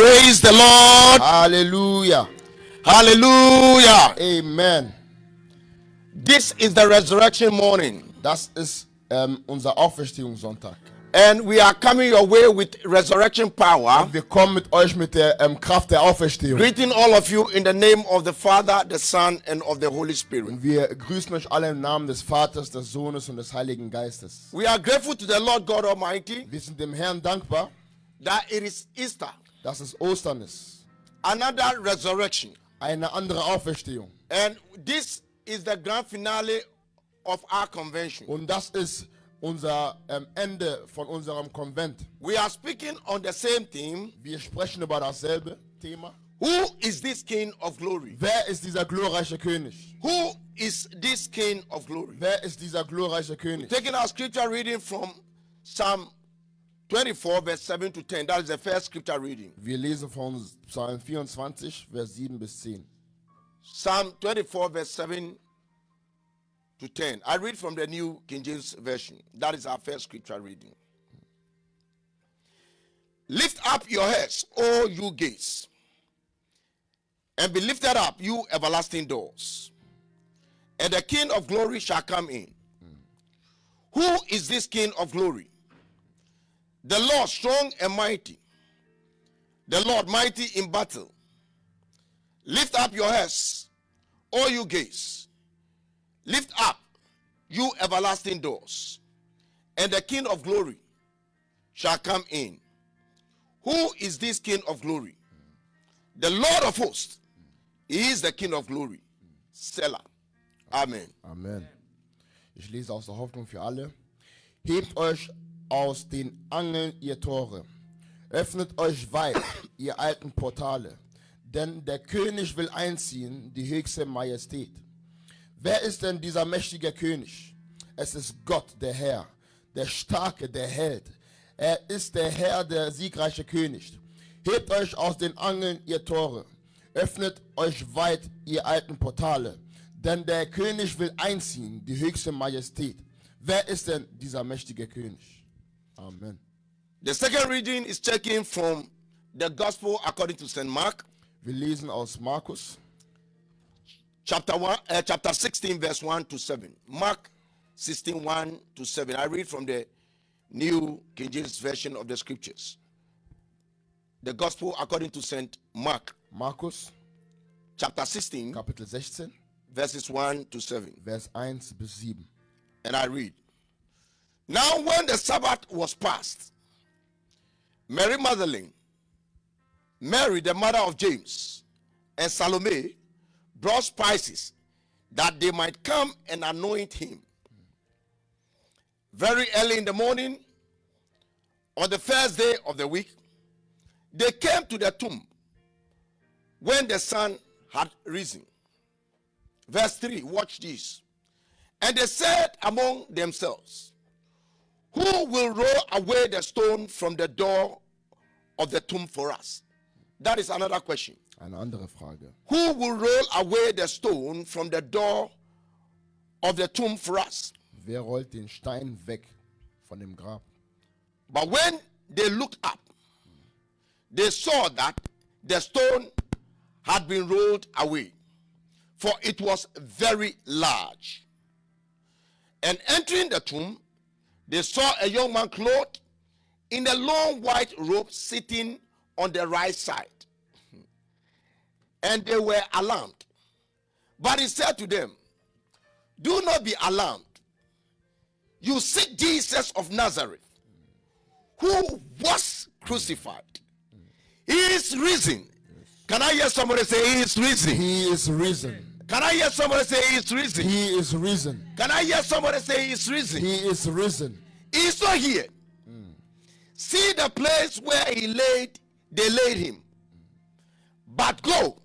Praise the Lord. Hallelujah. Hallelujah. Amen. This is the resurrection morning. Das ist unser Auferstehungssonntag. And we are coming your way with resurrection power. Wir kommen mit euch mit der Kraft der Auferstehung. Greeting all of you in the name of the Father, the Son, and of the Holy Spirit. Und wir grüßen euch alle im Namen des Vaters, des Sohnes und des Heiligen Geistes. We are grateful to the Lord God Almighty Wir sind dem Herrn dankbar, that it is Easter, dass es Ostern ist. another resurrection. Eine andere Auferstehung. And this is the grand finale of our convention. Und das ist unser Ende von unserem Konvent. We are speaking on the same theme. Wir sprechen über dasselbe Thema. Who is this King of Glory? Wer ist dieser glorreiche König? Who is this King of Glory? Wer ist dieser glorreiche König? Taking our scripture reading from Psalm 24, verse 7 to 10. That is the first scripture reading. Wir lesen von Psalm 24, Vers 7 bis 10. Psalm 24, verse 7 to 10. I read from the New King James Version. That is our first scripture reading. Lift up your heads, O you gates, and be lifted up, you everlasting doors, and the King of glory shall come in. Who is this King of glory? The Lord strong and mighty, the Lord mighty in battle. Lift up your heads, O you gates. Lift up, you everlasting doors, and the King of glory shall come in. Who is this King of glory? The Lord of hosts. He is the King of glory. Selah. Amen. Amen. Ich lese aus der Hoffnung für alle. Hebt euch aus den Angeln, ihr Tore. Öffnet euch weit, ihr alten Portale. Denn der König will einziehen, die höchste Majestät. Wer ist denn dieser mächtige König? Es ist Gott, der Herr, der Starke, der Held. Er ist der Herr, der siegreiche König. Hebt euch aus den Angeln, ihr Tore. Öffnet euch weit, ihr alten Portale. Denn der König will einziehen, die höchste Majestät. Wer ist denn dieser mächtige König? Amen. The second reading is taken from the Gospel according to St. Mark. Wir lesen aus Markus. Chapter 16, verse 1 to 7. Mark 16, 1 to 7. I read from the New King James Version of the Scriptures. The Gospel according to St. Mark. Markus, Chapter 16, Kapitel 16, verses 1 to 7. Vers 1 bis 7. And I read. Now when the Sabbath was past, Mary Magdalene, Mary the mother of James, and Salome brought spices that they might come and anoint him. Very early in the morning, on the first day of the week, they came to the tomb when the sun had risen. Verse 3, watch this. And they said among themselves, who will roll away the stone from the door of the tomb for us? That is another question. Eine andere Frage. Who will roll away the stone from the door of the tomb for us? Wer rollt den Stein weg von dem Grab? But when they looked up, they saw that the stone had been rolled away, for it was very large. And entering the tomb, they saw a young man clothed in a long white robe sitting on the right side. And they were alarmed. But he said to them, do not be alarmed. You seek Jesus of Nazareth, who was crucified. He is risen. Can I hear somebody say he is risen? He is risen. Can I hear somebody say he is risen? He is risen. Can I hear somebody say he is risen? He is risen. He is not here. See the place where they laid him. But go,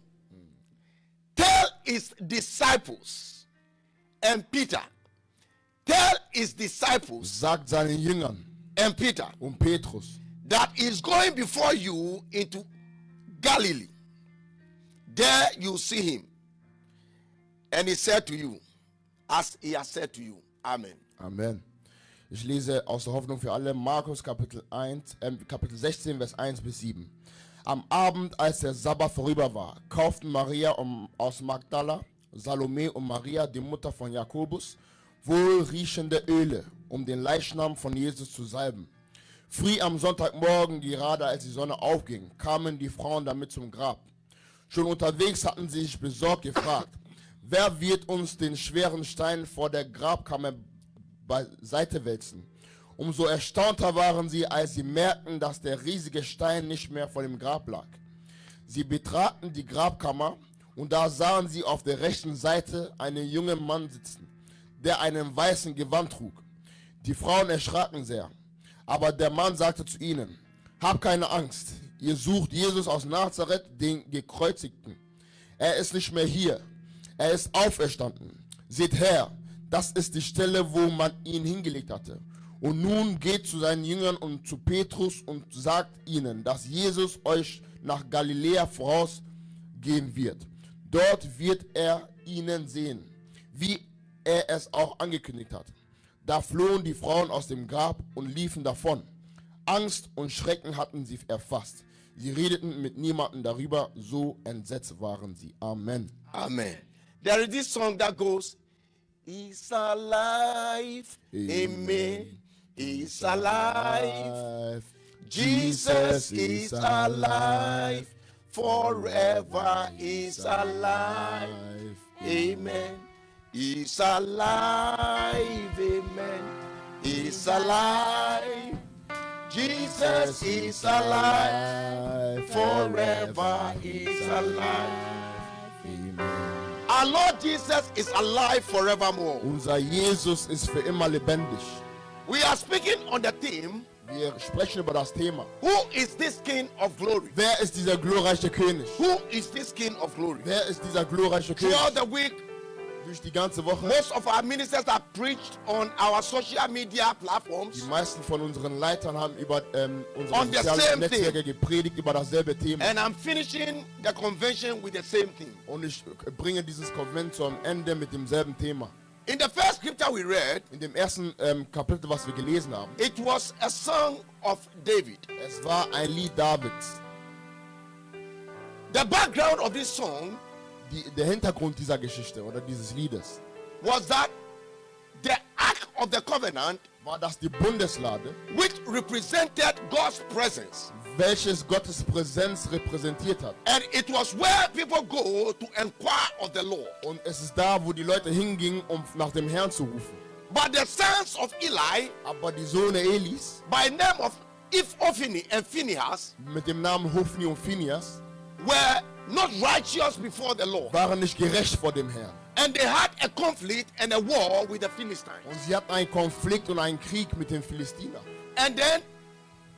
tell his disciples and Peter, tell his disciples Sagt seinen Jüngern and Peter und Petrus, that is going before you into Galilee. There you see him. And he said to you, as he has said to you. Amen. Amen. Ich lese aus der Hoffnung für alle Markus Kapitel 16, Vers 1 bis 7. Am Abend, als der Sabbat vorüber war, kauften Maria aus Magdala, Salome und Maria, die Mutter von Jakobus, wohlriechende Öle, um den Leichnam von Jesus zu salben. Früh am Sonntagmorgen, gerade als die Sonne aufging, kamen die Frauen damit zum Grab. Schon unterwegs hatten sie sich besorgt gefragt, wer wird uns den schweren Stein vor der Grabkammer beiseite wälzen? Umso erstaunter waren sie, als sie merkten, dass der riesige Stein nicht mehr vor dem Grab lag. Sie betraten die Grabkammer und da sahen sie auf der rechten Seite einen jungen Mann sitzen, der einen weißen Gewand trug. Die Frauen erschraken sehr, aber der Mann sagte zu ihnen, habt keine Angst, ihr sucht Jesus aus Nazareth, den Gekreuzigten. Er ist nicht mehr hier, er ist auferstanden. Seht her, das ist die Stelle, wo man ihn hingelegt hatte. Und nun geht zu seinen Jüngern und zu Petrus und sagt ihnen, dass Jesus euch nach Galiläa vorausgehen wird. Dort wird er ihnen sehen, wie er es auch angekündigt hat. Da flohen die Frauen aus dem Grab und liefen davon. Angst und Schrecken hatten sie erfasst. Sie redeten mit niemandem darüber, so entsetzt waren sie. Amen. Amen. There is this song that goes, He's alive, amen. He's alive. Jesus is alive. Forever is alive. Amen. He's alive. Amen. He's alive. Jesus is alive. Forever is alive. Amen. Our Lord Jesus is alive forevermore. Unser Jesus ist für immer lebendig. We are speaking on the theme, Wir sprechen über das Thema. who is this King of glory? Wer ist dieser glorreiche König? Who is this King of glory? Wer ist dieser glorreiche König? Throughout the week, Durch die ganze Woche. most of our ministers have preached on our social media Die platforms, meisten von unseren Leitern haben über unsere On the sozialen same Netzwerke gepredigt über dasselbe Thema. and I'm finishing the convention with the same thing. Und ich bringe dieses Konvent zum Ende mit demselben Thema. In the first scripture we read, In dem ersten Kapitel, was wir gelesen haben, it was a song of David. es war ein Lied Davids. The background of this song Der Hintergrund dieser Geschichte oder dieses Liedes was that the Ark of the Covenant, war, dass die Bundeslade, which represented God's presence, welches Gottes Präsenz repräsentiert hat. and it was where people go to inquire of the Lord. Und es ist da, wo die Leute hingingen, um nach dem Herrn zu rufen. But the sons of Eli, Aber die Söhne Elis, by name of Ophni and Phinehas, mit dem Namen Hophni und Phinehas, were not righteous before the Lord. waren nicht gerecht vor dem Herrn. And they had a conflict and a war with the Philistines. Und sie hatten einen Konflikt und einen Krieg mit den Philistiner. And then,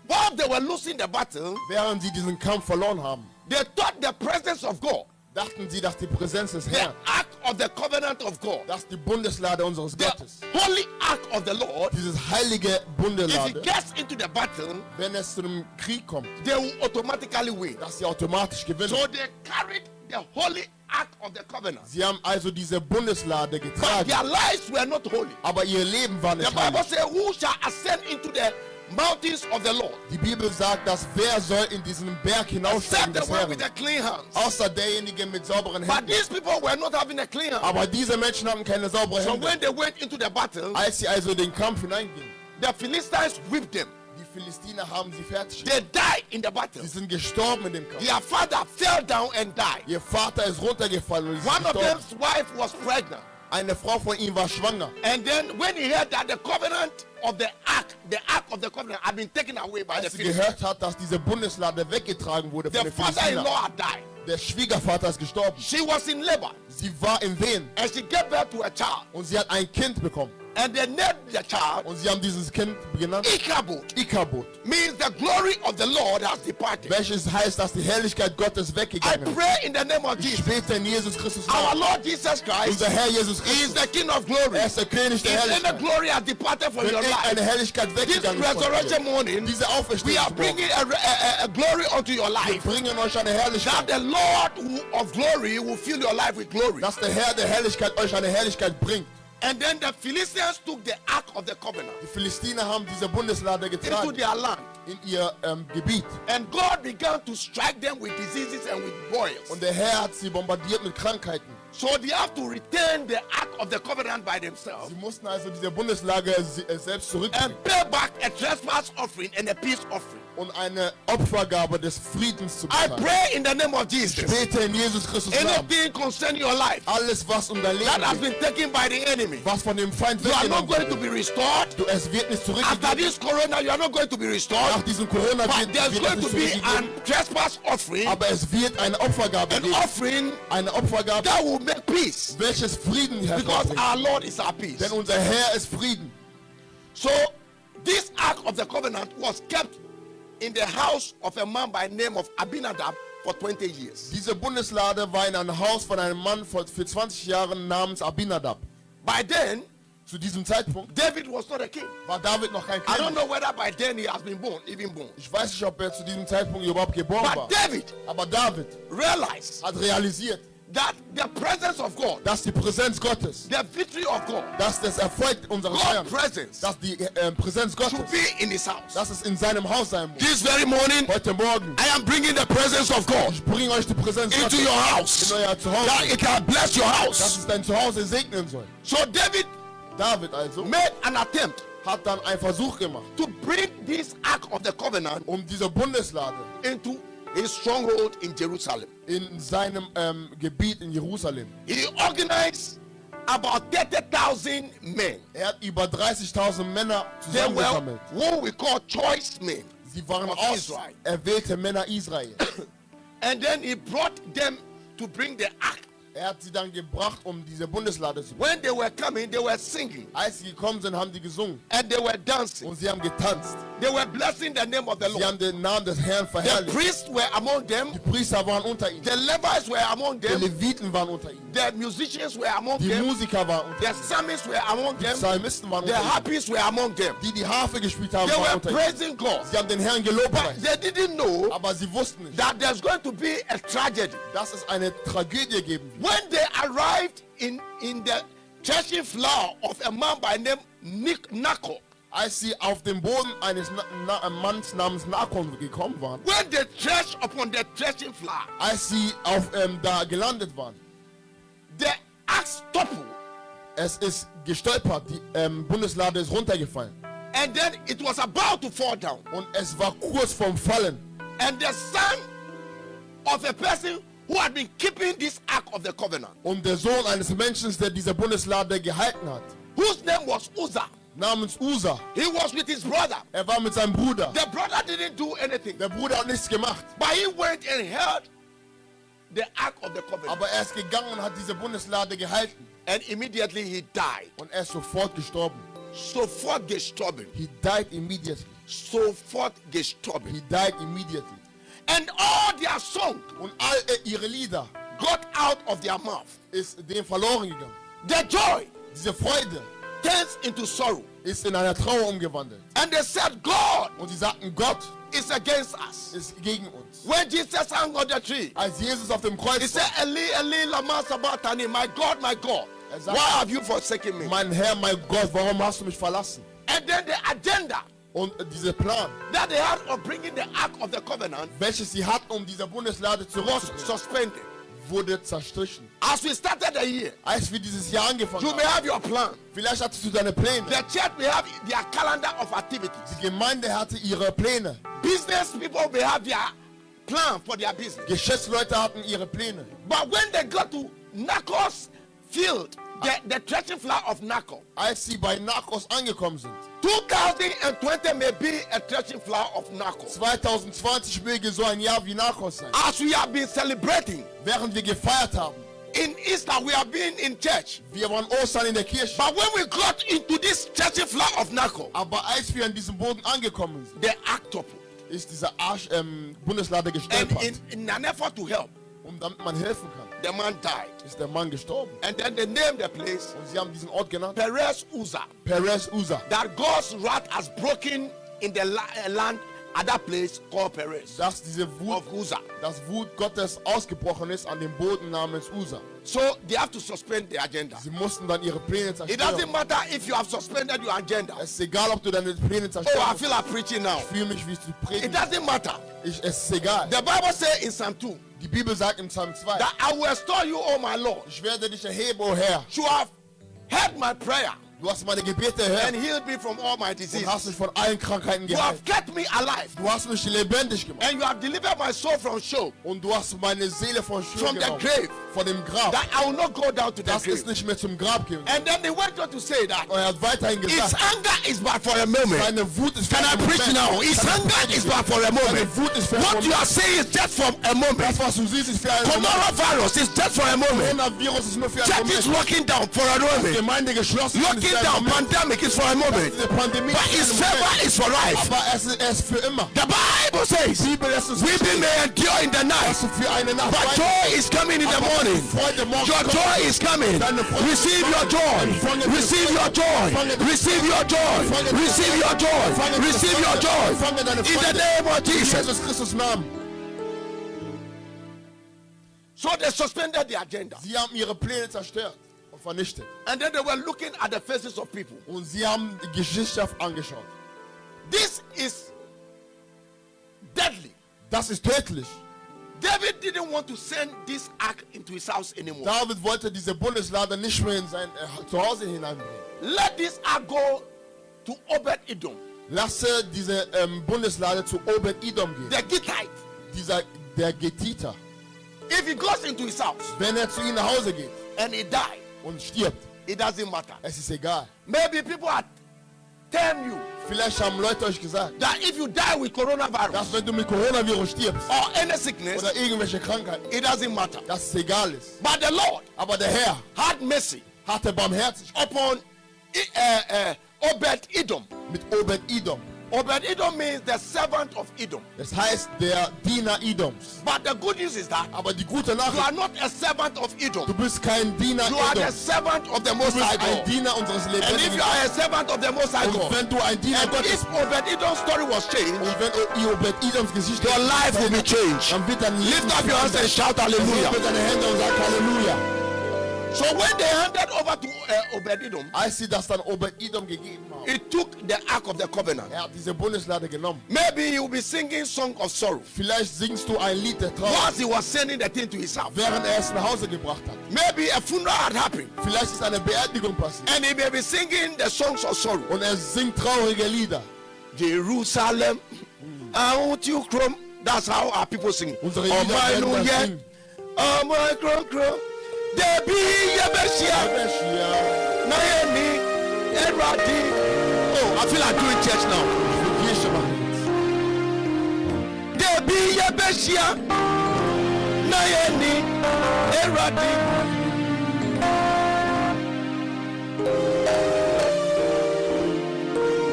while they were losing the battle, Während sie diesen Kampf verloren haben, they thought the presence of God, dachten sie, dass die Präsenz des the Herrn, Ark of the Covenant of God, dass die Bundeslade unseres the Gottes, Holy Ark of the Lord, dieses heilige if it Bundeslade, gets into the battle, wenn es zu einem Krieg kommt, they will automatically win. dass sie automatisch gewinnen. So they carried the Holy Ark of the Covenant. Sie haben also diese Bundeslade But getragen, their lives were not holy. aber ihr Leben war The nicht Bible heilig. says, who shall ascend into the mountains of the Lord? Die Bibel sagt, dass wer soll in diesen Berg hinaussteigen Except the des one with Herrn, the clean hands. außer derjenige mit sauberen But Händen. these people were not having a clean hand. Aber diese Menschen hatten keine sauberen So Hände. when they went into the battle, Als sie also in den Kampf hineingingen, the Philistines whipped them. die Philistiner haben sie fertig They gemacht. died in the battle. Sie sind gestorben in dem Kampf. Their father fell down and died. Ihr Vater ist runtergefallen und ist One of gestorben. them's wife was pregnant. Eine Frau von ihm war schwanger. And then when he heard that the covenant of the ark of the covenant had been taken away by the Als sie Philistines, gehört hat, dass diese Bundeslade weggetragen wurde von the den Philisterern, father-in-law had died. der Schwiegervater ist gestorben. She was in labor Sie war im Wehen and she gave birth to a child. und sie hat ein Kind bekommen. And they named the child Und sie haben dieses Kind genannt Ichabod, Ikabod, means the glory of the Lord has departed. welches heißt, dass die Herrlichkeit Gottes I weggegangen ist. pray in the name of Ich Jesus. bete in Jesus Christus Our Namen. Lord Jesus Christ Unser Herr Jesus He is Christus, the King of glory. er ist der König der If any Herrlichkeit. glory has departed from Wenn your life, eine Herrlichkeit this weggegangen ist von resurrection dir, morning, diese we are Auferstehung, bringing a glory unto your wir life. bringen euch eine That Herrlichkeit, the Lord of glory will fill your life with glory. dass der Herr der Herrlichkeit euch eine Herrlichkeit bringt. And then the Philistines took the ark of the covenant Die Philistiner haben diese Bundeslade into getragen their land. in ihr Gebiet. And God began to strike them with diseases and with boils. Und der Herr hat sie bombardiert mit Krankheiten. So they have to retain the Ark of the Covenant by themselves Sie mussten also diese Bundeslage selbst zurückbringen and pay back a trespass offering and a peace offering. und eine Opfergabe des Friedens zu I bezahlen. pray in the name of Jesus. Bete in Jesus Christus Namen. Anything concerning your life Alles, was um dein Leben that has geht, been taken by the enemy, was von dem Feind you are not weggenommen going to be wird, restored. es wird nicht After zurückgegeben. this corona, you are not going to be restored. Nach diesem Corona But wird there's es going to nicht be zurückgegeben. an trespass offering, Aber es wird eine Opfergabe an geben. offering Eine Opfergabe, that will make peace. welches Frieden Because hervorbringt. our Lord is our peace. Denn unser Herr ist Frieden. So this Ark of the Covenant was kept in the house of a man by name of Abinadab for 20 years. Diese Bundeslade war in einem Haus von einem Mann für 20 Jahren namens Abinadab. By then, Zu diesem Zeitpunkt David was not a king. war David noch kein I don't König. know whether by then he has been born, even born. Ich weiß nicht, ob er zu diesem Zeitpunkt überhaupt geboren war. But David Aber David realized hat realisiert, that the presence of God, dass die Präsenz Gottes, the victory of God, dass das Erfolg unseres Herrn, God's presence dass die Präsenz should Gottes, be in his house. dass es in seinem Haus sein muss. This very morning, Heute Morgen, I am bringing the presence of God ich bringe euch die Präsenz into Gottes your in house, euer that Zuhause, it can bless your dass house. es dein Zuhause segnen soll. So David David also made an attempt hat dann einen Versuch gemacht, to bring this Ark of the Covenant diese Bundeslade into his stronghold in Jerusalem. in seinem Gebiet in Jerusalem. He organized about 30,000 men. Er hat über 30.000 Männer They were zusammengesammelt. what we call choice men. Sie waren of Israel. auserwählte Männer Israel. And then he brought them to bring the Ark. Er hat sie dann gebracht, diese Bundeslade zu bringen. When they were coming, they were singing Als sie gekommen sind, haben die gesungen and they were dancing. und sie haben getanzt. They were blessing the name of the Sie Lord. haben den Namen des Herrn The verherrlicht. priests were among them. Die Priester waren unter ihnen. The Levites were among Die them. Leviten waren unter ihnen. The musicians were among Die them. Musiker waren unter The ihnen. psalmists were among Die them. Psalmisten waren The unter ihnen. harpists were among them. Die Harfe gespielt haben, They waren were unter ihnen. praising God. Sie haben den Herrn But gelobpreist. they didn't know Aber sie wussten nicht, that there's going to be a tragedy. dass es eine Tragödie geben wird. When they arrived in the threshing floor of a man by name Nako, Als sie auf den Boden eines Manns namens Nakon gekommen waren, when they threshed upon the threshing floor, als sie da gelandet waren, the axe toppled, es ist gestolpert, die Bundeslade ist runtergefallen and then it was about to fall down. und es war kurz vorm Fallen. And the son of a person who had been keeping this Ark of the Covenant, Und der Sohn eines Menschen, der diese Bundeslade gehalten hat, whose name was Uzzah, namens Usa, he was with his brother. er war mit seinem Bruder. The brother didn't do anything, Der Bruder hat nichts gemacht, but he went and held the Ark of the Covenant, aber er ist gegangen und hat diese Bundeslade gehalten and immediately he died. und er ist sofort gestorben. Sofort gestorben. He died immediately. Sofort gestorben. He died immediately. And all their song Und all ihre Lieder got out of their mouth. ist dem verloren gegangen. The joy Diese Freude turns into sorrow. ist in einer Trauer umgewandelt. And they said, God Und sie sagten, Gott is against us. ist gegen uns. When Jesus hung on the tree, Als Jesus auf dem he Kreuz said, war, Eli, Eli, lama sabachthani, my God, sagt, why have you forsaken me? mein Herr, mein Gott, warum hast du mich verlassen? And then the agenda Und dieser Plan, that they had of bringing the Ark of the Covenant welches sie hatten, um diese Bundeslade was zurückzubringen, suspended. wurde zerstrichen. As we started the year, Als wir dieses Jahr angefangen you may haben, have your plan. vielleicht hattest du deine Pläne. The church may have their calendar of activities. Die Gemeinde hatte ihre Pläne. Business people may have their plan for their business. Geschäftsleute hatten ihre Pläne. But when they got to Nakos field, the threshing floor of Nako, Als sie bei Nachos angekommen sind, 2020 may be a threshing floor of Nako. 2020 möge so ein Jahr wie Nachos sein. As we have been celebrating, Während wir gefeiert haben, in Easter we have been in church. wir waren Ostern in der Kirche. But when we got into this threshing floor of Nako, Aber als wir an diesem Boden angekommen sind, the Ark toppled. ist diese Bundeslade And gestolpert. in an effort to help, Damit man helfen kann, the man died. ist der Mann gestorben. And then they named the place Und sie haben diesen Ort genannt, Perez Uzzah. Perez Usa. That God's wrath has broken in the land at that place called Perez dass diese Wut, of Uzzah. dass Wut Gottes ausgebrochen ist an dem Boden namens Usa. So they have to suspend the agenda. Sie mussten dann ihre Pläne It zerstören. doesn't matter if you have suspended your agenda. Es ist egal, ob du deine Pläne Oh, I zerstörst. feel like preaching now. Ich fühle mich, wie zu It predigen. doesn't matter. Es ist egal. The Bible says in Psalm 2 Die Bibel sagt im Psalm 2, that I will restore you, oh my Lord. ich werde dich erheben, o Herr. You have heard my prayer Du hast meine Gebete and erhört healed me from all my und diseases. hast mich von allen Krankheiten You have geheilt. kept me alive Du hast mich lebendig gemacht and you have delivered my soul from Sheol, und du hast meine Seele von Schuld from the genommen, grave, von dem Grab, that I will not go down to the dass es grave. nicht mehr zum Grab gehen wird. And then they went on to say that Und er hat weiterhin his gesagt, anger is but for a moment. seine Wut ist Can I preach now? His anger is but for a moment. Seine Wut ist für einen What you Moment. are saying is just for a moment. Das, was du siehst, ist für einen Moment. Coronavirus is just for a moment. Coronavirus ist nur für einen Church is Moment. locking down for a moment. Gemeinde geschlossen. Locking ist für einen down, Moment. pandemic is for a moment. Diese Pandemie But ist his für einen favor Moment. is for life. Aber es ist für immer. The Bible says, Die Bibel lässt uns weeping may endure in the night, dass du für eine Nacht but joy is coming in the morning. Freude morgen Your kommt. joy is coming. Receive your joy. Receive your joy. Receive your joy. Receive your joy. Receive your joy. In the name of In Jesus. Jesus Christus Namen. So they suspended the agenda. Sie haben ihre Pläne zerstört und vernichtet. And then they were looking at the faces of people. Und sie haben die Geschichte angeschaut. This is deadly. Das ist tödlich. David didn't want to send this ark into his house anymore. David wollte diese Bundeslade nicht mehr in sein Zuhause hineinbringen. Let this ark go to Obed-Edom, Lasse diese Bundeslade zu Obed-Edom gehen. the Gittite. Der Gethiter. If he goes into his house Wenn er zu ihm nach Hause geht and he dies, und stirbt, it doesn't matter. es ist egal. Maybe people are telling you Vielleicht haben Leute euch gesagt, that if you die with dass coronavirus wenn du mit Coronavirus stirbst or any sickness, oder irgendwelche Krankheiten, it doesn't matter. dass es egal ist. But the Lord Aber der Herr had mercy hatte Barmherzigkeit upon Obed-Edom. mit Obed-Edom. Obed-Edom means the servant of Edom. Das heißt, der Diener Edoms. But the good news is that Aber die gute you are Nachricht, not a servant of du Edom. bist kein Diener You are the Edoms. servant of the Du Most bist High ein God. Diener unseres And if lebendigen you are a servant of the Most High Und God, wenn du ein Diener and Gottes if Obed-Edoms story was changed, und wenn Obed-Edoms Geschichte your life will be changed. dann wird dein Leben Lift up your hands and shout hallelujah. mit deine Hände und sag Halleluja. So when they handed over to Obed-Edom, Als sie das dann Obed-Edom gegeben haben, he took the ark of the covenant. er hat diese Bundeslade genommen. Maybe he will be singing song of sorrow Vielleicht singst du ein Lied der Trauer, once he was sending the thing to his house. während er es nach Hause gebracht hat. Maybe a funeral had happened, Vielleicht ist eine Beerdigung passiert and he may be singing the songs of sorrow. und er singt traurige Lieder. Jerusalem, I want you chrome. That's how our people sing. Unsere Oh Lieder my werden das Lord, singen. oh my chrome. There be a Messiah, Naomi, and Radi. Oh, I feel like doing church now. There be a Messiah, Naomi, and Radi.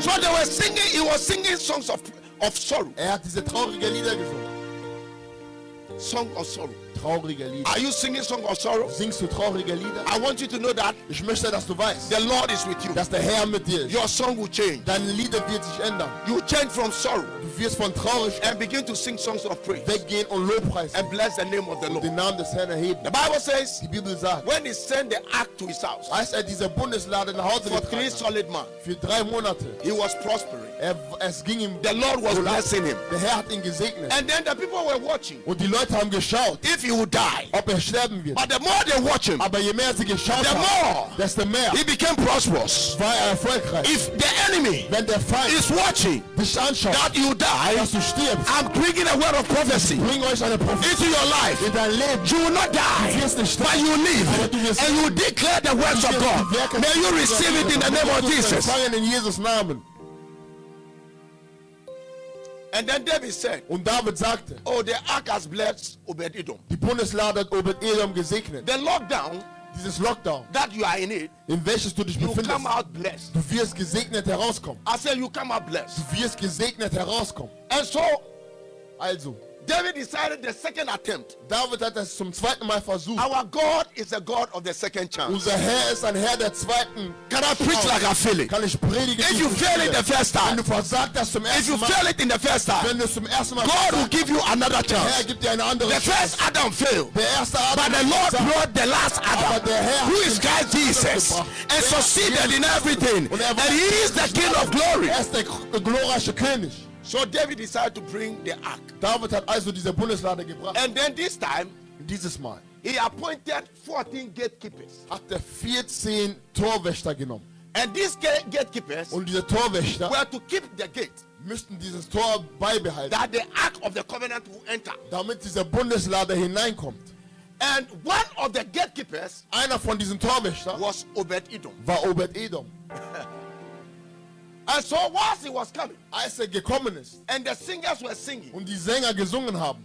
So they were singing, he was singing songs of sorrow. Er hat diese traurige Lieder gesungen. Song of sorrow. Traurige Lieder. Are you singing song of sorrow? Singst du traurige Lieder? I want you to know that Ich möchte, dass du weißt, the Lord is with you. dass der Herr mit dir ist. Your song will change. Deine Lieder wird sich ändern. You change from sorrow Du wirst von Traurigkeit and begin to sing songs of praise weggehen und Lobpreis and bless the name of the und Lord. den Namen des Herrn erheben. The Bible says Die Bibel sagt, when he sent the ark to his house als er diese Bundeslade nach Hause for 3 getragen hat, solid months, für 3 Monate, he was prospering. es ging ihm, The Lord was blessing him. der Herr hat ihn gesegnet. And then the people were watching Und die Leute haben geschaut, if he would die. ob er sterben wird. But the more they watch him, Aber je mehr sie geschaut the haben, more desto mehr he became prosperous. war er erfolgreich. If the enemy Wenn der Feind is watching dich anschaut, that you die, dass du stirbst, I'm bringing a word of prophecy bring euch eine Prophetie into your life. in dein Leben. You will not die, Du wirst nicht but sterben, you live aber du wirst and you declare the words of God. May you receive it in the name of Jesus. Empfangen in Jesus Namen. And then David said, Und David sagte, oh, the ark has blessed Obed-Edom. die Bundeslade hat Obed-Edom gesegnet. The lockdown Dieses Lockdown, that you are in it, in welches du dich you befindest, come out blessed. du wirst gesegnet herauskommen. I said you come out blessed. Du wirst gesegnet herauskommen. And so Also, David decided the second attempt. David hat es zum zweiten Mal versucht. Our God is a God of the second chance. Unser Herr ist ein Herr der zweiten. Can I preach like I feel it? Kann ich predigen? If you fail it the first Wenn time, du versagt hast zum if you ersten Mal, fail it in the first time, wenn du es zum ersten Mal God will versagst, give you another der Herr chance. gibt dir eine andere The Chance. first Adam failed, Der erste but Adam the hat Lord versagt. brought the last Aber Adam, der Herr who hat is den Christ Jesus, gebracht. and succeeded in everything. Und And he is the King of glory. Er ist der glorreiche König. So David decided to bring the ark. David hat also diese Bundeslade gebracht. And then this time, Dieses Mal he appointed 14 gatekeepers. hat er 14 Torwächter genommen. And these gatekeepers Und diese Torwächter were to keep the gate, müssten dieses Tor beibehalten, that the ark of the covenant will enter. damit diese Bundeslade hineinkommt. And one of the gatekeepers Einer von diesen Torwächtern was Obed-Edom. war Obed-Edom. And so whilst he was coming, Als er gekommen ist and the singers were singing, und die Sänger gesungen haben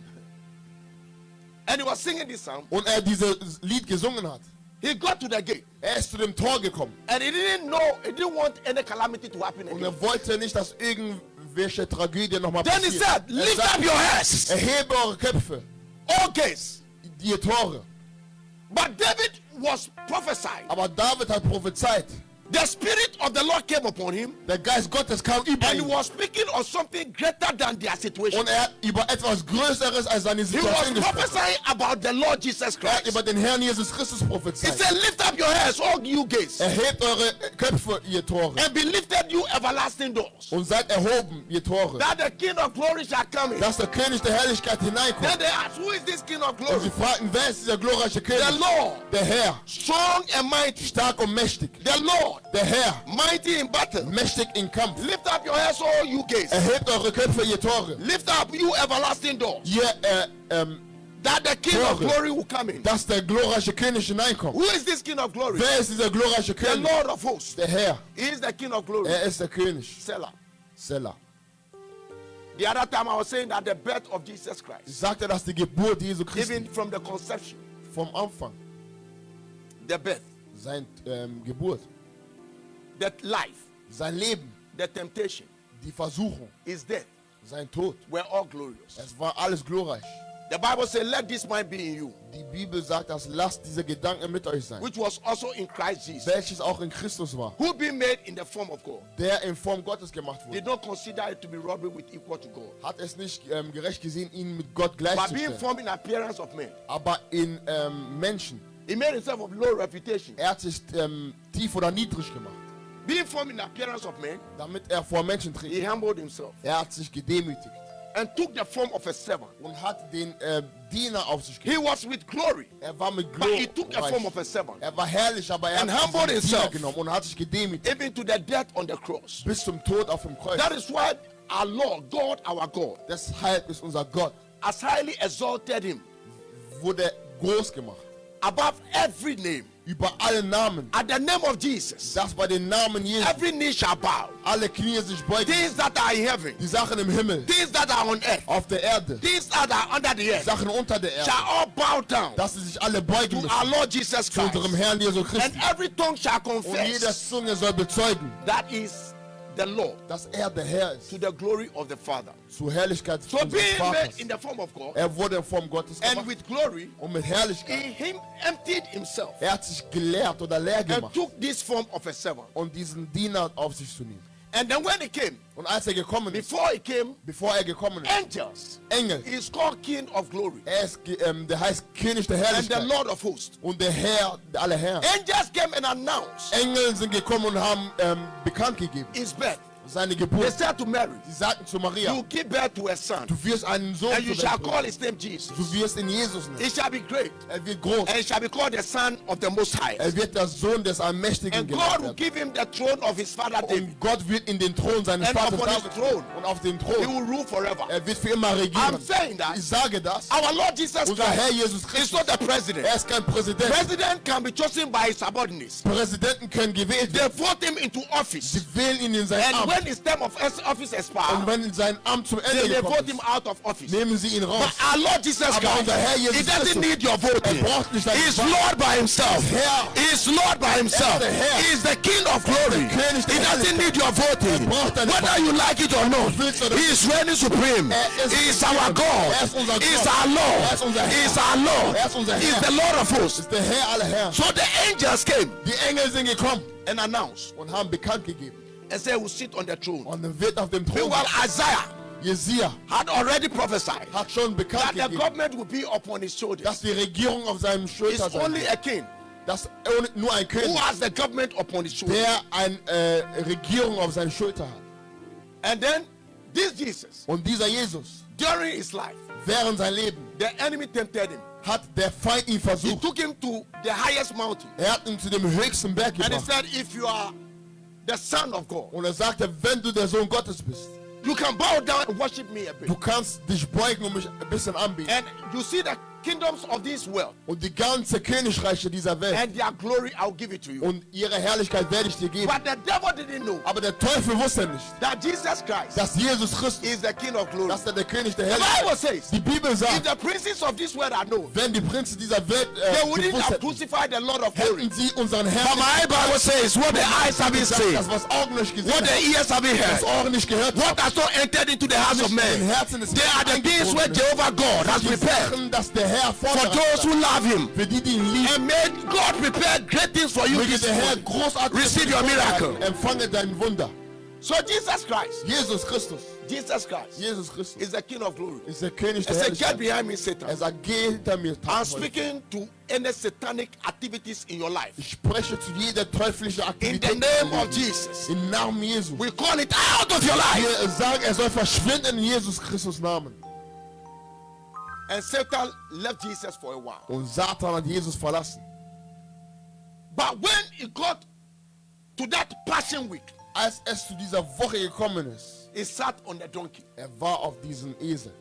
and he was singing this song, und er dieses Lied gesungen hat, he got to the gate, er ist zu dem Tor gekommen and he didn't want any calamity to happen und again. er wollte nicht, dass irgendwelche Tragödie nochmal Then he passiert. said, Er lift sagt, up your heads, erhebe eure Köpfe, all gates. die Tore. But David was prophesying. Aber David hat prophezeit. The spirit of the Lord came upon him, Der Geist Gottes kam über and he ihn. was speaking of something greater than their situation. Und er hat über etwas Größeres als seine He was Situation gesprochen. prophesying about the Lord Jesus Er hat Christ. über den Herrn Jesus Christus He prophezeit. said, lift up your heads, all you gates, Erhebt eure Köpfe, ihr Tore. and be lifted, you everlasting doors, Und seid erhoben, ihr Tore. that the King of glory shall come in. Dass der König der Herrlichkeit Then hineinkommt. they asked, who is this King of Und glory? sie fragten, wer ist dieser glorreiche The König? Lord, Der Herr, strong and mighty. stark und mächtig. The Lord, Der Herr, mighty in battle. mächtig im Kampf. Lift up your heads, all you gates. Erhebt eure Köpfe, ihr Tore. Lift up, you everlasting doors, Ihr, that the King of Tore. glory will come in. dass der glorreiche König hineinkommt. Who is this King of glory? Wer ist dieser glorreiche The König? Lord of hosts. Der Herr. He is the King of glory. Er ist der König. Selah. Selah. The other time I was saying that the birth of Jesus Christ, Ich sagte, dass die Geburt Jesu Christi even from the conception, vom Anfang, the birth, sein Geburt, the life, sein Leben, the temptation, die Versuchung, his death, sein Tod, were all glorious. es war alles glorreich. The Bible says, let this mind be in you, Die Bibel sagt, dass lasst diese Gedanken mit euch sein, which was also in Christ Jesus, welches auch in Christus war, who being made in the form of God, der in Form Gottes gemacht did wurde, not consider it to be robbery with equal to God, hat es nicht gerecht gesehen, ihn mit Gott but being gleichzustellen, formed in appearance of men. aber in Menschen. He made himself of low reputation. Er hat sich tief oder niedrig gemacht, Being formed in appearance of men, damit er vor Menschen he tritt. humbled himself Er hat sich gedemütigt and took the form of a servant. und hat den Diener auf sich He genommen. was with glory, Er war mit but he took the form Glorreich. of a servant, Er war herrlich, aber er And hat humbled diesen Diener himself. genommen und hat sich gedemütigt even to the death on the cross. bis zum Tod auf dem Kreuz. That is why our Lord, God, our God, Deshalb ist unser Gott, has highly exalted him wurde groß gemacht. above every name. Über alle Namen, At the name of Jesus, dass bei den Namen Jesu every knee shall bow. alle Knie sich beugen. Things that are in heaven, Die Sachen im Himmel, things that are on earth, auf der Erde, things that are under the earth, Sachen unter der Erde, shall all bow down dass sie sich alle beugen to our müssen Lord Jesus zu unserem Christ. Herrn Jesu And Christi. every tongue shall Und jede confess Zunge soll bezeugen, that is the Lord, dass er der Herr ist, to the glory of the Father. zur Herrlichkeit So unseres being made Vaters. in the form of God Er wurde in Form Gottes and gemacht with glory, und mit Herrlichkeit. he emptied himself Er hat sich gelehrt oder leer and gemacht took this form of a servant. und diesen Diener auf sich zu nehmen. And then when he came, Und als er gekommen ist, before he came, bevor er gekommen ist, angels, Engel, he is called King of Glory er ist, der heißt König der and the Herrlichkeit Lord of hosts. und der Herr aller Herren. Angels came and announced Engel sind gekommen und haben bekannt gegeben, his birth. seine They Geburt. said to Mary, Sie sagten zu Maria, you give birth to a son, du wirst einen Sohn and you zur shall Welt call bringen. his name Jesus. Du wirst ihn Jesus nennen. He shall be great, Er wird groß. and he shall be called the Son of the Most High. Er wird der Sohn des Allmächtigen And genannt God will werden. give him the throne of his father David. Und Gott wird in den Thron seines And Vaters upon his David throne, und auf den He Thron. will rule forever. Er wird für immer I'm regieren. saying that Ich sage das. our Lord Jesus Unser Herr Christ Jesus is Christus, not the president. er ist kein Präsident. President can be chosen by his subordinates. Präsidenten können gewählt They werden. vote him into office. Sie wählen ihn in sein And Amt. when his term of office Und expires, wenn sein Amt zum they Ende vote gekommen him ist, out of office. nehmen sie ihn raus. But our Lord Jesus Aber Christ, unser Herr Jesus he doesn't Christus, need your voting. braucht nicht deine He's Wahl. Lord by himself. Herr. He's Lord by himself. der Herr. He's the King of glory. der König der He doesn't Herrlichkeit. need your voting. braucht deine Whether Wahl. you like it or not, willst oder he is reigning supreme. ist He is Regierend. our God. Er ist unser He is Gott. our Lord. Er ist unser He is Herr. our Lord. Er ist unser He is Herr. the Lord of hosts. Ist der Herr aller Herren. So the angels came Die Engel sind gekommen and announced und haben bekannt gegeben. and said, "He will sit on the throne." Und er wird auf dem Thron. Meanwhile, Isaiah Jesaja had already prophesied hat schon bekannt that the gegeben, government will be upon his shoulders. dass die Regierung auf seinem It's Schulter sein only wird. a king Dass nur ein who König, has the government upon his shoulders. der eine Regierung auf seiner Schulter hat. And then this Jesus, Und dieser Jesus, during his life, während sein Leben, the enemy tempted him. hat der Feind ihn He versucht. took him to the highest mountain Er hat ihn zu dem höchsten Berg and he gebracht. said, "If you are the son of God, Und er sagte, wenn du der Sohn Gottes bist, you can bow down and worship me a du bit." kannst dich beugen und mich ein bisschen anbieten. And you see the kingdoms of this world Und die ganze Königreiche dieser Welt and their glory, I'll give it to you. und ihre Herrlichkeit werde ich dir geben. But the devil didn't know Aber der Teufel wusste nicht, that Jesus Christ dass Jesus Christus, is the King of glory. dass er der König der The Herrlichkeit Bible ist. says, Die Bibel if sagt, the princes of this world had known, wenn die Prinzen dieser Welt they wouldn't gewusst have hätten, crucified the Lord of glory. hätten sie unseren But Herrn my Bible says, what the eyes have been gesagt, seen, das was Augen nicht gesehen what the haben, ears have been was heard, Ohren nicht gehört what haben, has not entered into the hearts of in den men, Herzen des they are the Menschen things where eingedrungen ist. Jehovah God has Die prepared Sachen, dass der Herr for vorbereitet those who hat. love him. Für die, die ihn lieben, And made God prepare great things for you möge this der Herr morning. großartig Receive your miracle. empfange dein Wunder. So Jesus Christ, Jesus Christus, Jesus Christ Jesus Christus is the King of glory. ist der König I der said, get Herrlichkeit. behind me, Satan. Er sagt, geh hinter mir. I'm speaking to any satanic activities in your life. Ich spreche zu jeder teuflischen In the Aktivität. name of Jesus. Im Namen Jesu. We call it out of your life. Wir sagen, er soll verschwinden in Jesus Christus Namen. And Satan left Jesus for a while. Und Satan hat Jesus verlassen. But when he got to that Passion Week, Als es zu dieser Woche gekommen ist, he sat on the donkey. war auf diesem Esel.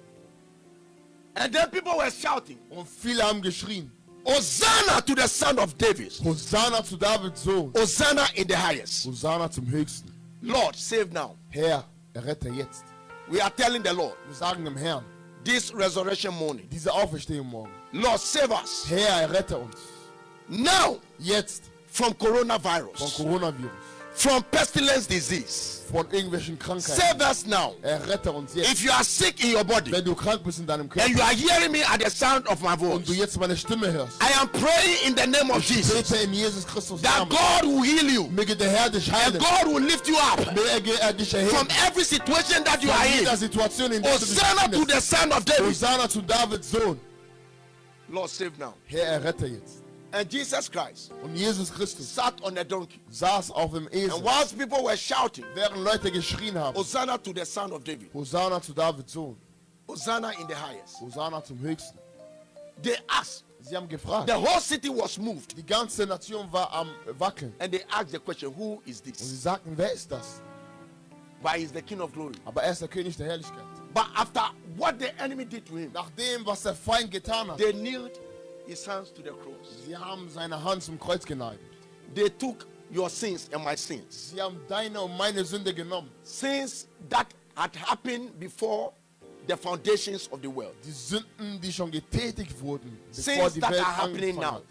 And then people were shouting, Und viele haben geschrien, Hosanna to the son of David. Hosanna zu Davids Sohn. Hosanna in the highest. Hosanna zum Höchsten. Lord, save now. Herr, errette jetzt. We are telling the Lord Wir sagen dem Herrn, this resurrection morning, diese Auferstehung morgen. Lord, save us Herr, errette uns. now Jetzt from vom coronavirus, Coronavirus. from pestilence disease. Von irgendwelchen Krankheiten. Save us now. Errette uns jetzt. If you are sick in your body Wenn du krank bist in deinem and Körper you are hearing me at the sound of my und du voice, jetzt meine Stimme hörst, I am praying in the name of ich Jesus bete in Jesus Christus that Namen. God will heal you Möge der Herr dich and heilen. God will lift you up Möge er dich erheben. from every situation that you Von are jeder in. Situation, in der du dich Hosanna to befindest. the son of David. Hosanna zu Davids Sohn. Lord, save now. Herr, errette jetzt. And Jesus Christ Und Jesus Christus sat on a donkey. saß auf dem Esel. And whilst people were shouting, Während Leute geschrien haben, Hosanna to the son of David, Hosanna zu Davids Sohn. Hosanna in the highest, Hosanna zum Höchsten. they asked, Sie haben gefragt. the whole city was moved. Die ganze Nation war am Wackeln. And they asked the question, who is Und sie this? sagten, wer ist das? But he's the King of glory. Aber er ist der König der Herrlichkeit. But after what the enemy did to him, Nach dem, was der Feind getan hat, they kneeled his hands to the cross. sie haben seine Hand zum Kreuz geneigt. They took your sins and my sins. Sie haben deine und meine Sünde genommen. Sins that had happened before the foundations of the world. Die Sünden, die schon getätigt wurden, bevor Sins die that Welt are happening angefangen now. hat.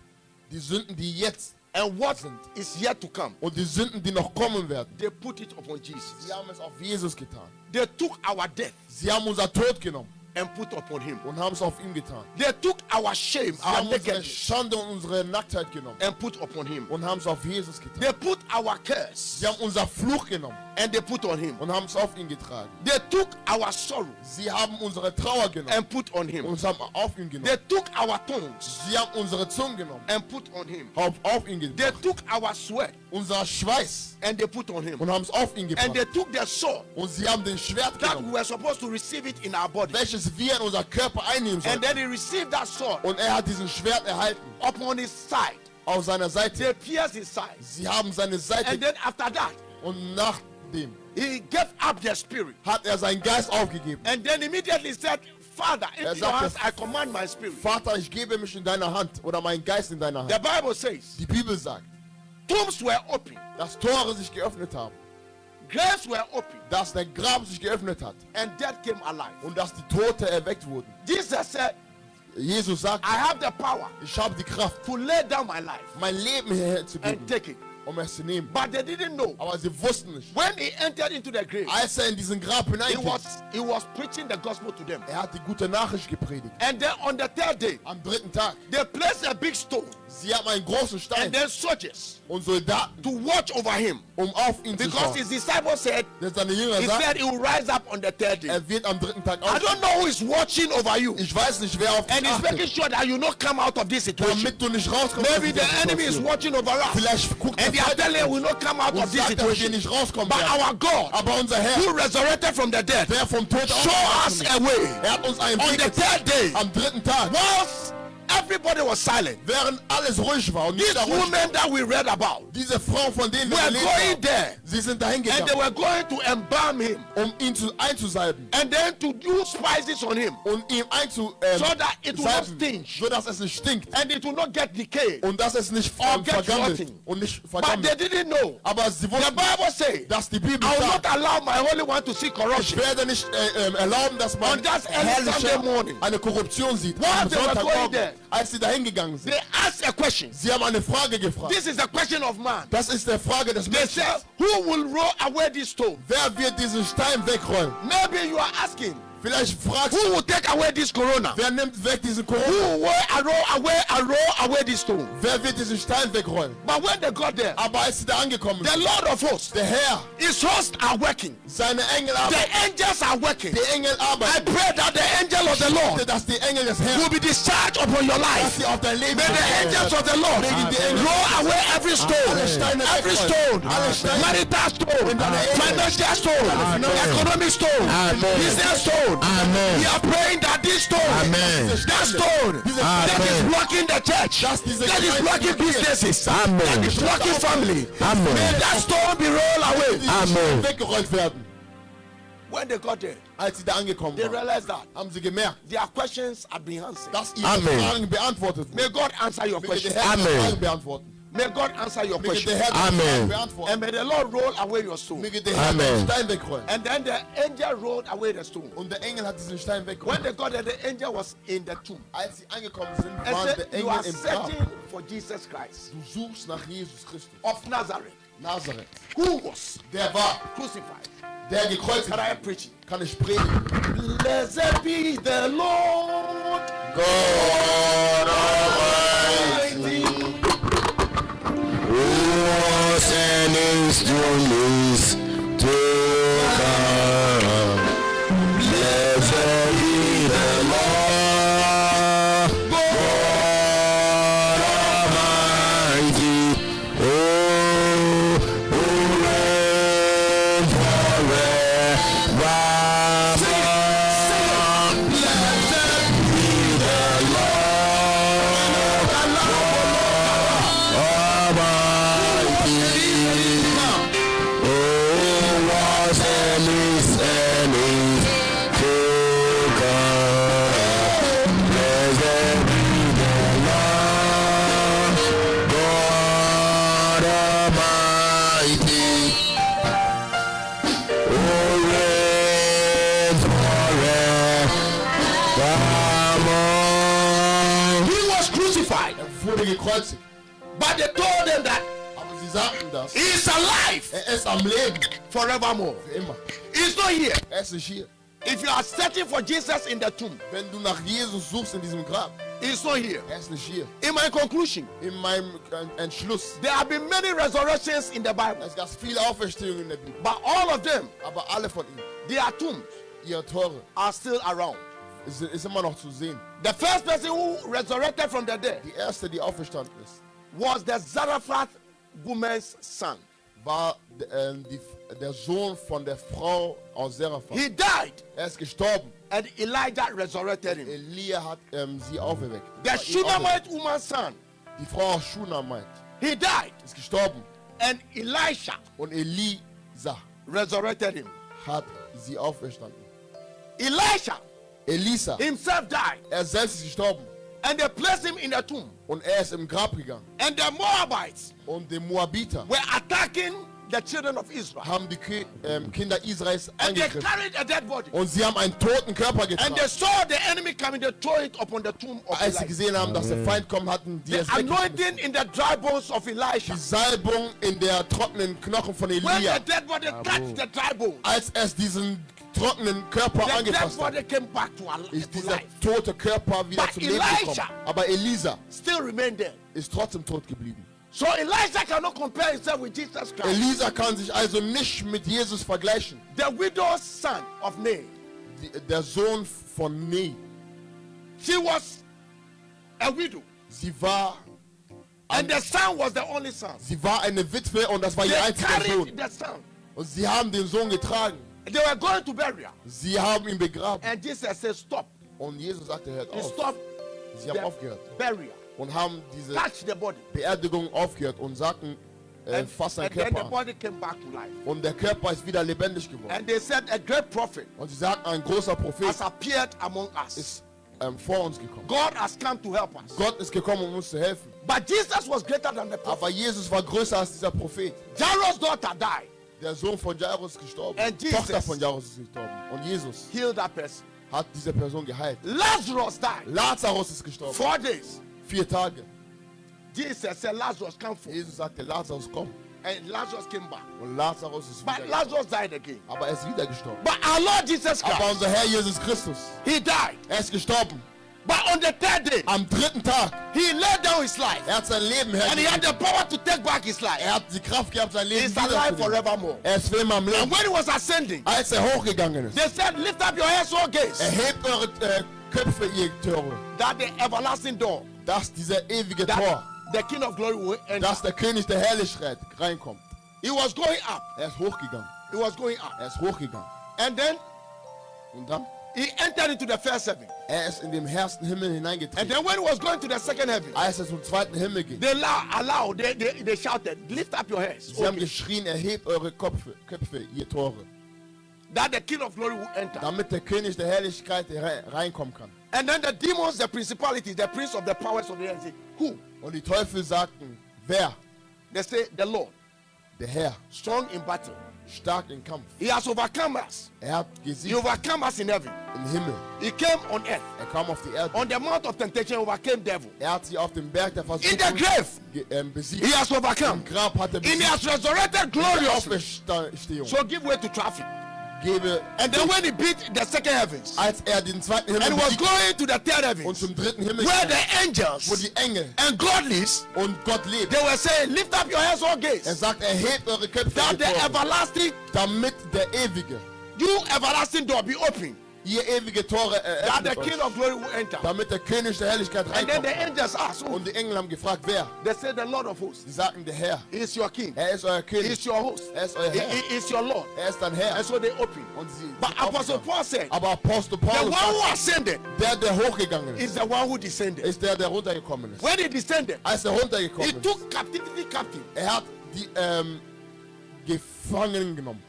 Die Sünden, die jetzt And what is yet to come, und die Sünden, die noch kommen werden. they put it upon Jesus. Sie haben es auf Jesus getan. They took our death Sie haben unser Tod genommen and put upon him. und haben es auf ihm getan. They took our shame, Sie our haben unsere nakedness, Schande und unsere Nacktheit genommen and put upon him. und haben es auf Jesus getan. They put our curse Sie haben unser Fluch genommen and they put on him. und haben es auf ihn getragen. They took our sorrow Sie haben unsere Trauer genommen and put on und him. es haben auf ihn They genommen. took our tongues Sie haben unsere Zunge genommen, and put on him. auf ihn They gebracht. took our sweat Unser Schweiß and they put on him. und haben es auf ihn And they gebracht. took the sword Und sie haben den Schwert that we genommen, were supposed to receive it in our body. welches wir in unser Körper einnehmen And sollten. then he received that sword Und er hat diesen Schwert erhalten upon his side. auf seiner Seite. They pierced his side. Sie haben seine And Seite then after that, und nachdem he gave up the spirit. hat er seinen Geist aufgegeben. And then immediately said, Father, into your sagte, hands I command my spirit. Vater, ich gebe mich in deine Hand oder meinen Geist in deine The Hand. Bible says, Die Bibel sagt, tombs were open. dass Tore sich geöffnet haben. graves were opened dass der Grab sich geöffnet hat and death came alive. und dass die Tote erweckt wurden. Jesus said, Jesus sagt, I have the power ich habe die Kraft, to lay down my life mein Leben hierher zu geben, and take it. Es zu nehmen. But they didn't know. Aber sie wussten nicht. When he entered into the grave, Als in diesen Grab hineinging, he was preaching the gospel to them. hat die gute Nachricht gepredigt. And then on the third day, Am dritten Tag, they placed a big stone sie haben einen großen Stein and then soldiers und Soldaten, to watch over him. auf ihn zu Because schauen. his disciples said, Denn seine Jünger he sagten, said he will rise up on the third day. wird am dritten Tag I aufstehen. don't know who is watching over you. Ich weiß nicht, wer auf dich And he's making achtet, sure that you not come out of this situation. damit du nicht rauskommst. Maybe aus the dieser enemy is Situation. watching over us. Vielleicht guckt And they are telling you we not come out und of this sagt, dass wir situation. nicht rauskommen But werden. our God, Aber unser Herr, who resurrected from the dead, der vom Tod show us aufgewachsen a ist, way. hat uns einen On Weg the gezeigt. third day, Am dritten Tag, once everybody was silent, während alles ruhig war und these nicht ruhig, women that we read about diese Frau, von denen wir were gelesen going haben, there sie sind dahin and they gegangen, were going to embalm him ihn einzusalben and then to use spices on him und ihm so that it will not stink so dass es nicht stinkt and it will not get decayed. und dass es nicht get vergammelt rotten. und nicht But they vergammelt. didn't know. Aber sie The wussten, Bible says, dass die Bibel I will sagt, not allow my Holy One to see ich corruption. werde nicht erlauben, dass man On that early Sunday morning, eine Korruption sieht. while Am they were going Sonntagmorgen, there, als sie dahin gegangen sind. they asked a question. Sie haben eine Frage gefragt. This is the question of man. Das ist die Frage des They Menschen. said, who will roll away this stone? Wer wird diesen Stein wegrollen? Maybe you are asking, Vielleicht fragst who du, will take away this corona? wer nimmt weg diesen Who Corona? will roll away this stone? Wer wird diesen Stein wegrollen? But when they got there, Aber als sie da angekommen the sind, Lord of hosts, der Herr, his hosts are working. seine Engel The arbeiten. angels are working. Die Engel I arbeiten. pray that the angel of the Lord Dass die Engel des Herrn, will be discharged upon your dass life. sie auf dein Leben May the angels of the Lord roll away every stone, every stone, marital stone, financial stone, economic stone, business stone. We are praying that this stone, that stone that is blocking the church, that is blocking businesses, that is blocking family, may that stone be rolled away. weggerollt werden. When they got there, Als sie da angekommen they waren, realized that haben sie gemerkt, their questions had been answered. dass ihre Fragen beantwortet May wurden. God answer your Möge der questions. Herr ihre Fragen beantworten. May God answer your Möge der questions. Herr ihre Fragen beantworten. And may the Lord roll away your stone. Möge der Herr den Stein wegrollen. And then the angel rolled away the stone. Und der Engel hat diesen Stein When weggerollt. they got there, the angel was in the tomb. Als sie angekommen sind, And waren said, der you are Engel im Grab. searching for Jesus Christ Du suchst nach Jesus Christus. of Nazareth, Nazareth. who was Der war, crucified. der gekreuzigt Can I wurde. preach it? Kann ich predigen. Blessed be the Lord God Almighty, was an instrument to come. Blessed be the Lord God Almighty, who reigns forever. he was crucified. Wurde gekreuzigt. But they told them that Aber sie sagten das. he is alive Ist am Leben. forevermore. Für immer. He's not here. Ist nicht hier. If you are searching for Jesus in the tomb, Wenn du nach Jesus suchst in diesem Grab, he's not here. ist nicht hier. In my conclusion, In meinem Entschluss. there have been many resurrections in the Bible, Es gab viele Auferstehungen in der Bibel. but all of them, Aber alle von ihnen, their tombs ihre Tore, are still around. ist immer noch zu sehen. The first person who resurrected from the dead Die erste, die auferstanden ist, was the Zarephath woman's son. war der Sohn von der Frau aus Seraphat. He died, Ist gestorben. and Elijah resurrected him. Elia hat sie auferweckt. The War ihn auferweckt. Shunammite woman's son, Die Frau aus Shunammite he died, ist gestorben. and Elisha Und Elisa resurrected him. hat sie auferstanden. Elisha Elisa, himself died, selbst ist gestorben. and they placed him in a tomb. Und ist im Grab gegangen. And the Moabites Und die Moabiter were attacking the children of Israel. haben die Kinder Israels And they angegriffen. carried a dead body. Und sie haben einen toten Körper And getragen. they saw the enemy coming, they throw it upon the tomb of Als sie Elijah. gesehen haben, dass der Feind kommt, hatten die The es weggeschmissen. anointing in the dry bones of Elisha. Die Salbung in der trockenen Knochen von When Elia. the dead body touched the dry bone, Als es diesen trockenen Körper the dead angefasst body hat, came back to ist dieser life. tote Körper wieder But zum Leben Elisha gekommen. Aber Elisa still remained there. ist trotzdem tot geblieben. So Elijah cannot compare himself with Jesus Christ. Elisa kann sich also nicht mit Jesus vergleichen. The widow's son of Nain. Der Sohn von Ne. She was a widow. Sie war And the son was the only son. eine Witwe und das war They ihr einziger Sohn. carried the son. Und sie haben den Sohn getragen. They were going to burial. Sie haben ihn begraben. And Jesus said, stop. Und Jesus sagte, hört He auf. stopped Sie haben the aufgehört burial. und haben diese Touched the body. Beerdigung aufgehört und sagten, fass seinen And then the Körper an. body came back to life. Und der Körper ist wieder lebendig geworden. And they said, a great prophet Und sie sagten, ein großer Prophet has appeared among us. ist vor uns gekommen. God has come to help us. Gott ist gekommen, um uns zu helfen. But Jesus was greater than the prophet. Aber Jesus war größer als dieser Prophet. Jairus' daughter died. Der Sohn von Jairus ist gestorben. And Jesus Tochter von Jairus ist gestorben. Und Jesus Healed that person. hat diese Person geheilt. Lazarus died. Lazarus ist gestorben. 4 days. 4 Tage. Jesus said, Lazarus, come forth. Jesus sagte, Lazarus, komm. And Lazarus came back. Und Lazarus ist But wieder Lazarus died again. aber er ist wieder gestorben. But our Lord Jesus Aber Christ, unser Herr Jesus Christus, he died. er ist gestorben. But on the 3rd day, Am 3. Tag, he laid down his life. er hat sein Leben And he had hergegeben. the power to take back his life. Er hat die Kraft gehabt, sein Leben He's alive wiederzunehmen. forevermore. Er ist für immer am And Leben. when he was ascending, Als er hochgegangen ist, they said, lift up your heads, O gates, erhebt eure Köpfe, ihr Tore, that the everlasting door, dass dieser ewige that Tor, the King of glory will enter. dass der König der Herrlichkeit reinkommt. He was going up. Er ist hochgegangen. He was going up. Er ist hochgegangen. And then Und dann, he entered into the first heaven. er ist in den ersten Himmel And hineingetreten. then when he was going to the second heaven, Als er zum zweiten Himmel ging, they shouted, lift up your heads, sie haben okay, geschrien, erhebt eure Köpfe, ihr Tore, that the King of glory will enter. damit der König der Herrlichkeit reinkommen kann. And then the demons, the principalities, the prince of the powers of the earth, say, who? Und die Teufel sagten, wer? They say, the Lord, Der Herr, strong in battle. stark im Kampf. He has overcome us. Er hat He gesiegt overcome us in heaven. im Himmel. He came on earth. Er kam auf die Erde. On the mount of temptation, he overcame devil. Er hat sie auf dem Berg der In the Versuchung grave, besiegt. he has Im overcome. Grab hat er And he besiegt. has resurrected Die gloriously. Auferstehung So give way to traffic. gebe. And then when he beat the second heavens, Als er den zweiten and Himmel was besiegt going to the third und heavens, zum dritten Himmel where kam, the wo angels die Engel and God lives, und Gott lebt. they were saying, lift up your heads, all Er gates, sagt, erhebt eure Köpfe, that ihr the Tore, everlasting, damit der ewige, you everlasting door be open, ihr ewige Tore that the eröffnet King euch, of glory will enter. damit der König der Herrlichkeit And then reinkommt. the angels asked, who? Und die Engel haben gefragt, wer? They said, the Lord of hosts. Sie sagten, der Herr. He is your king. Er ist euer He König. is your host. Er ist euer He, Herr. he is your Lord. Er ist dein Herr. And so they open. Und sie But sind Apostle aufgestanden. Paul said, Aber Apostel the Paulus one who sagt, ascended der hochgegangen is the one who descended. ist der runtergekommen ist. When he descended, Als er he runtergekommen ist, took captivity captive, er hat die gefangen genommen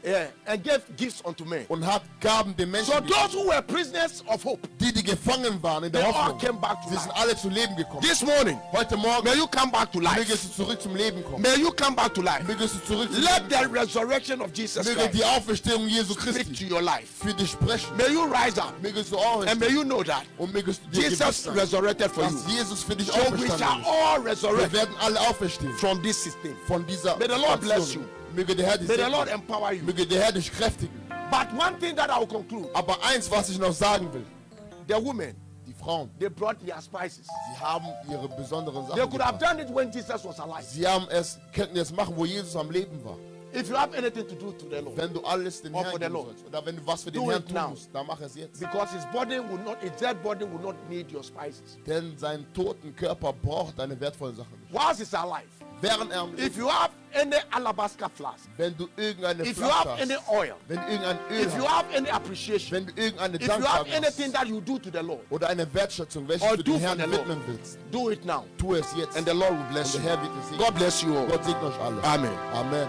and gave gifts unto men. und hat Gaben den Menschen So gegeben. those who were prisoners of hope, Die gefangen waren in der they all Hoffnung, came back to sie sind life. alle zu Leben gekommen. This morning, Heute Morgen may you come back to life. mögest du zurück zum Leben kommen. May you come back to life. Mögest du zurück zum Let Leben the kommen. resurrection of Jesus Möge Christ die Auferstehung Jesu speak to Christi your life. für dich sprechen. May you rise up Mögest du and aufstehen may you know that und mögest du dir Jesus gewiss sein, resurrected for dass you. Jesus für dich So we shall auferstanden ist. all Wir resurrect werden alle auferstehen from this system. von dieser May the Lord bless Station. you. Möge der Herr dich May the Lord segnen. empower you. Möge der Herr dich kräftigen. But one thing that I will conclude, Aber eins, was ich noch sagen will, the women, die Frauen, they brought their spices. sie haben ihre besonderen They Sachen could have gebracht. done it when Jesus was alive. Sie könnten es machen, wo Jesus am Leben war. If you have anything to do to the Lord, Wenn du alles den Or Herrn for the geben Lord. sollst, oder wenn du was für den Do Herrn it tun now. musst, dann mach es jetzt. because his dead body will not need your spices. Denn sein toten Körper braucht deine wertvollen Sachen nicht. Whilst he's alive, Während er am Leben if you have any alabaster flask, wenn du irgendeine if you Flasche have any hast, oil, wenn du irgendein Öl if you hast, have any appreciation, wenn du irgendeine if you have Danksagung anything hast, that you do to the Lord, oder eine Wertschätzung, welche or du do den for Herrn the Lord, widmen willst, do it now. tu es jetzt. And the Lord will Und bless der you. Herr wird es segnen. God bless you all. Gott segne euch alle. Amen. Amen.